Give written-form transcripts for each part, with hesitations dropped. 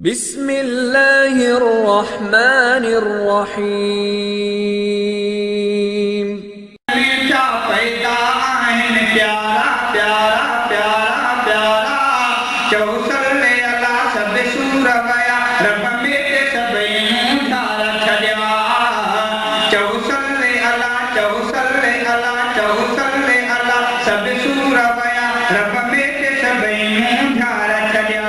बिस्मिल्लाहिर्रहमानिर्रहीम। मीठा पैदा आहिन प्यारा प्यारा प्यारा प्यारा चौसले अला सब सूर वया रब में सभई मुंधार छड़िया चौसले अला चौसले अला चौसले अला सब सूर वया रब में सभई मुंधार छड़िया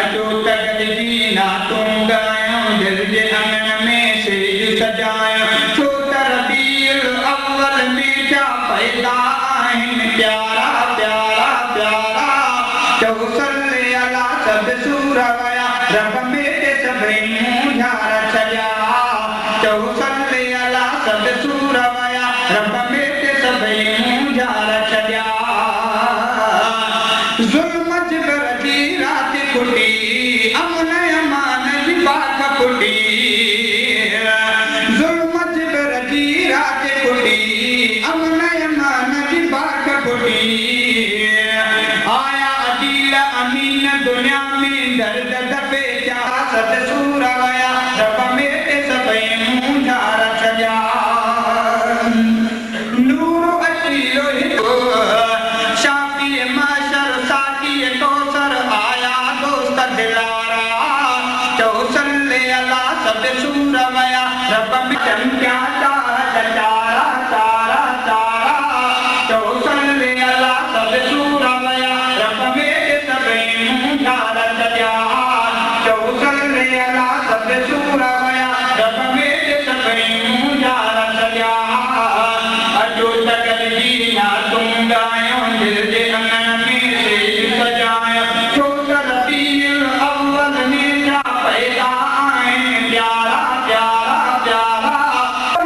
अजो तगत जीना तुम गायो दिल जे अंगन में सेज सजायो छोतर बील अव्वल मीठा पैदा आहिन प्यारा प्यारा प्यारा चौसले अला सब सूर वया रब में सभई मुंझार छड़िया चौसले अला सब सूर वया रब में सभई मुंझार छड़िया जुल्म जिगर जी रात कुटी अमन अमान जी बात कुटी जुल्म जिगर जी रात कुटी अमन अमान जी बात कुटी आया अदील अमीन दुनिया में दर्द दबे जा सत सूर वया रब में सभई मुंझार छड़िया नूर अशीलो हितो शाफी माशर साकी कौसर आया दोस्त दिलारा चौसले अला सब सूर वया रब में चमक्या तारा तारा तारा चौसले अला सब सूर वया रब में सभई मुंझार छड़िया चौसले अला सब सूर वया रब में सभई मुंझार छड़िया अजो तगत जीना तुम गायो दिल जे अंगन में सेज सजायो छोतर बील अव्वल मीठा पैदा आहिन प्यारा प्यारा प्यारा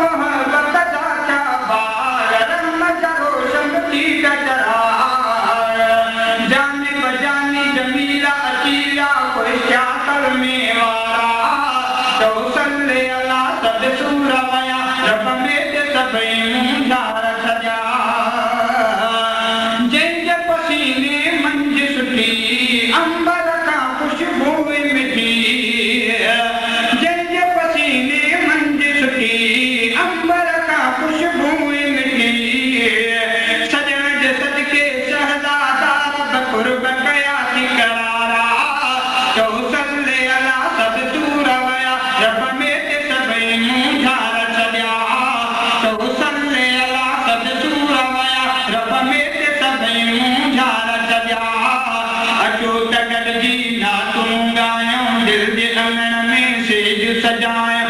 मोहब्बत जाचा बार रम जरो शमती कचरा जाने बजानी जमीला अकीला कोई शातर में वारा चौसले अला सब सूर वया रब में सभई मुंझार छड़िया जंहिंजे पसीने मंज सुठी अंबर का खुशबू मिठी जंहिंजे पसीने मंज सुठी अंबर का खुशबू मिठी सजन जे सदके शहजादा रब कुर्ब कया थी करारा चौसले अला सब सूर वया रब में सभई मुंझार छड़िया चौसले अला सब सूर वया रब में सभई मुंझार छड़िया अजो तगत जीना तुम गायो दिल जे अंगन में सेज सजायो